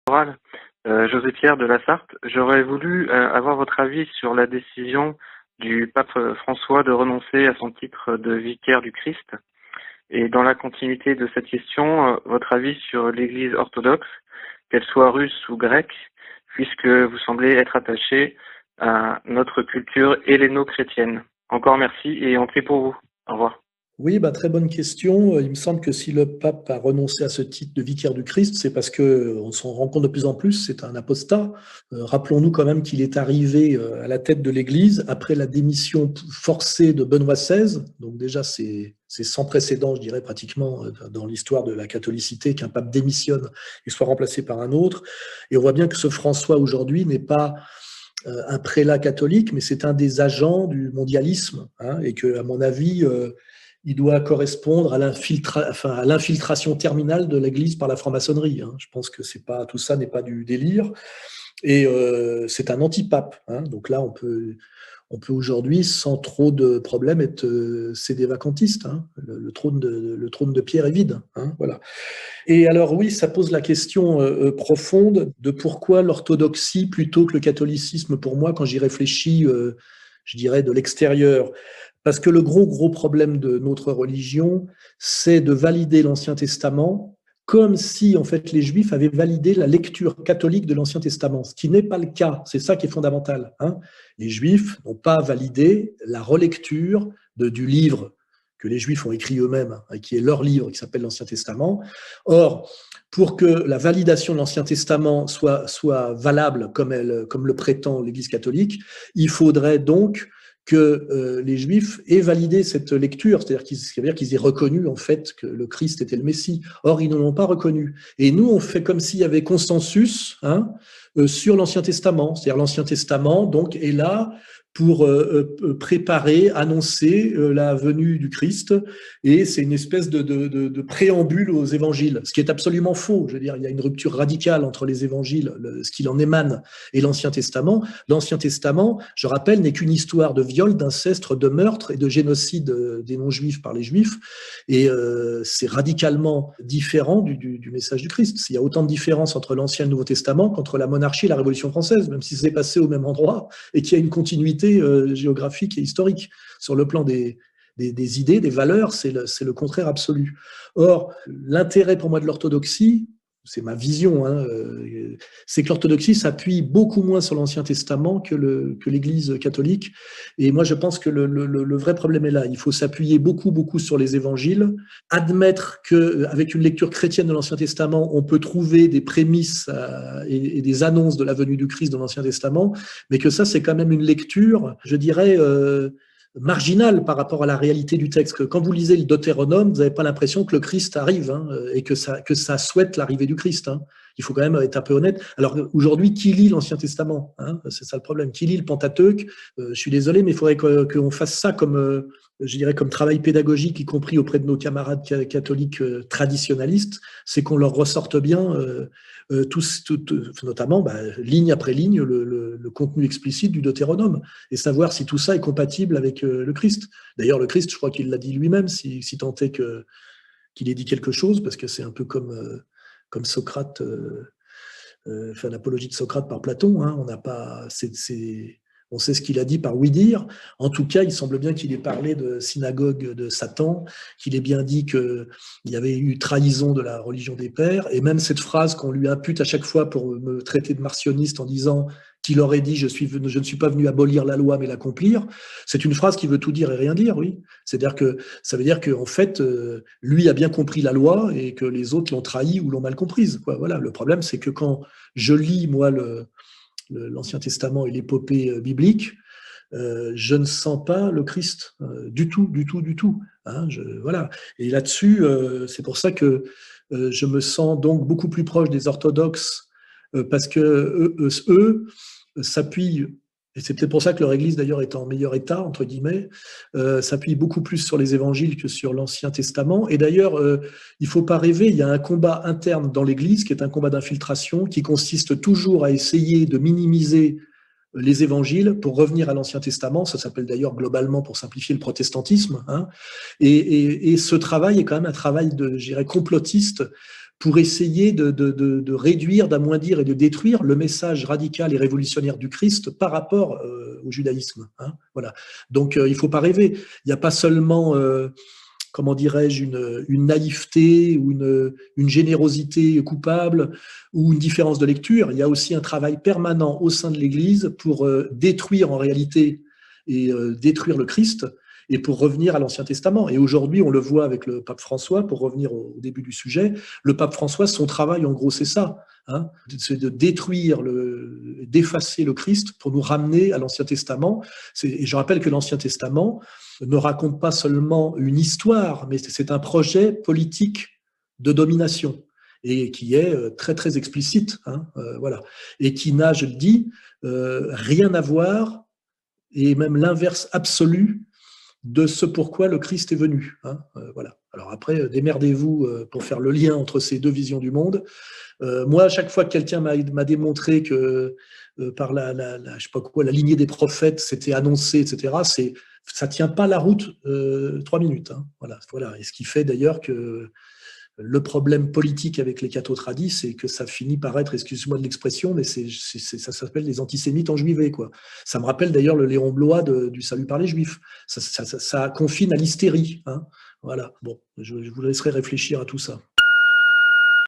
Morale, José Pierre de la Sarthe. J'aurais voulu avoir votre avis sur la décision du pape François de renoncer à son titre de vicaire du Christ. Et dans la continuité de cette question, votre avis sur l'Église orthodoxe, qu'elle soit russe ou grecque, puisque vous semblez être attaché à notre culture helléno-chrétienne. Encore merci et on prie pour vous. Au revoir. Oui, très bonne question. Il me semble que si le pape a renoncé à ce titre de vicaire du Christ, c'est parce que on s'en rend compte de plus en plus, c'est un apostat. Rappelons-nous quand même qu'il est arrivé à la tête de l'Église après la démission forcée de Benoît XVI. Donc déjà, c'est sans précédent, je dirais, pratiquement dans l'histoire de la catholicité, qu'un pape démissionne et soit remplacé par un autre. Et on voit bien que ce François aujourd'hui n'est pas un prélat catholique, mais c'est un des agents du mondialisme, hein, et que, à mon avis, il doit correspondre à l'infiltration terminale de l'Église par la franc-maçonnerie. Hein. Je pense que tout ça n'est pas du délire. Et c'est un antipape. Hein. Donc là, on peut aujourd'hui, sans trop de problèmes, être sédévacantiste. Hein. Le trône de Pierre est vide. Hein, voilà. Et alors oui, ça pose la question profonde de pourquoi l'orthodoxie plutôt que le catholicisme pour moi, quand j'y réfléchis, je dirais de l'extérieur. Parce que le gros problème de notre religion, c'est de valider l'Ancien Testament comme si en fait les Juifs avaient validé la lecture catholique de l'Ancien Testament, ce qui n'est pas le cas. C'est ça qui est fondamental. Hein. Les Juifs n'ont pas validé la relecture du livre que les Juifs ont écrit eux-mêmes, hein, qui est leur livre, qui s'appelle l'Ancien Testament. Or, pour que la validation de l'Ancien Testament soit valable comme le prétend l'Église catholique, il faudrait donc que les Juifs aient validé cette lecture, c'est-à-dire qu'ils aient reconnu en fait que le Christ était le Messie. Or, ils ne l'ont pas reconnu. Et nous, on fait comme s'il y avait consensus sur l'Ancien Testament. C'est-à-dire l'Ancien Testament donc est là pour préparer, annoncer la venue du Christ, et c'est une espèce de préambule aux évangiles, ce qui est absolument faux. Je veux dire, il y a une rupture radicale entre les évangiles, ce qu'il en émane, et l'Ancien Testament. L'Ancien Testament, je rappelle, n'est qu'une histoire de viol, d'inceste, de meurtre et de génocide des non-juifs par les juifs, et c'est radicalement différent du message du Christ. Il y a autant de différences entre l'Ancien et le Nouveau Testament qu'entre la monarchie et la Révolution française, même si c'est passé au même endroit et qu'il y a une continuité géographique et historique. Sur le plan des idées, des valeurs, c'est le contraire absolu. Or, l'intérêt pour moi de l'orthodoxie, c'est ma vision, hein, c'est que l'orthodoxie s'appuie beaucoup moins sur l'Ancien Testament que l'Église catholique. Et moi, je pense que le vrai problème est là. Il faut s'appuyer beaucoup sur les évangiles, admettre qu'avec une lecture chrétienne de l'Ancien Testament, on peut trouver des prémices et des annonces de la venue du Christ dans l'Ancien Testament, mais que ça, c'est quand même une lecture, je dirais, marginal par rapport à la réalité du texte. Quand vous lisez le Deutéronome, vous n'avez pas l'impression que le Christ arrive, hein, et que ça souhaite l'arrivée du Christ. Hein. Il faut quand même être un peu honnête. Alors aujourd'hui, qui lit l'Ancien Testament, hein? C'est ça le problème. Qui lit le Pentateuque? Je suis désolé, mais il faudrait qu'on fasse ça comme, je dirais, comme travail pédagogique, y compris auprès de nos camarades catholiques traditionnalistes, c'est qu'on leur ressorte bien notamment ligne après ligne le contenu explicite du Deutéronome, et savoir si tout ça est compatible avec le Christ. D'ailleurs, le Christ, je crois qu'il l'a dit lui-même, si tant est qu'il ait dit quelque chose, parce que c'est un peu comme Socrate, l'apologie de Socrate par Platon. Hein, on sait ce qu'il a dit par oui-dire. En tout cas, il semble bien qu'il ait parlé de synagogue de Satan, qu'il ait bien dit qu'il y avait eu trahison de la religion des pères, et même cette phrase qu'on lui impute à chaque fois pour me traiter de martionniste en disant qu'il aurait dit « je ne suis pas venu abolir la loi, mais l'accomplir », c'est une phrase qui veut tout dire et rien dire, oui. C'est-à-dire que ça veut dire qu'en fait, lui a bien compris la loi et que les autres l'ont trahi ou l'ont mal comprise. Quoi. Voilà. Le problème, c'est que quand je lis, moi, l'Ancien Testament et l'épopée biblique, je ne sens pas le Christ du tout. Hein, voilà. Et là-dessus, c'est pour ça que je me sens donc beaucoup plus proche des orthodoxes, parce que eux s'appuient, et c'est peut-être pour ça que leur Église d'ailleurs est en meilleur état, entre guillemets, s'appuie beaucoup plus sur les évangiles que sur l'Ancien Testament. Et d'ailleurs, il ne faut pas rêver, il y a un combat interne dans l'Église qui est un combat d'infiltration, qui consiste toujours à essayer de minimiser les évangiles pour revenir à l'Ancien Testament. Ça s'appelle d'ailleurs globalement, pour simplifier, le protestantisme. Hein. Et ce travail est quand même un travail je dirais, complotiste, pour essayer de réduire, d'amoindrir et de détruire le message radical et révolutionnaire du Christ par rapport au judaïsme. Hein, voilà. Donc, il ne faut pas rêver. Il n'y a pas seulement, comment dirais-je, une naïveté ou une générosité coupable ou une différence de lecture. Il y a aussi un travail permanent au sein de l'Église pour détruire en réalité et détruire le Christ, et pour revenir à l'Ancien Testament. Et aujourd'hui, on le voit avec le pape François, pour revenir au début du sujet, le pape François, son travail, en gros, c'est ça, hein, c'est de détruire, d'effacer le Christ pour nous ramener à l'Ancien Testament. Et je rappelle que l'Ancien Testament ne raconte pas seulement une histoire, mais c'est un projet politique de domination, et qui est très, très explicite, hein, voilà, et qui n'a, je le dis, rien à voir, et même l'inverse absolu de ce pourquoi le Christ est venu. Hein, voilà. Alors après, démerdez-vous pour faire le lien entre ces deux visions du monde. Moi, à chaque fois que quelqu'un m'a démontré que par je sais pas quoi, la lignée des prophètes, c'était annoncé, etc., ça tient pas la route 3 minutes. Hein, voilà. Et ce qui fait d'ailleurs que le problème politique avec les cathotradis, c'est que ça finit par être, excuse-moi de l'expression, mais ça s'appelle les antisémites enjuivés, quoi. Ça me rappelle d'ailleurs le Léon Bloy du Salut par les Juifs. Ça confine à l'hystérie. Hein. Voilà. Bon, je vous laisserai réfléchir à tout ça.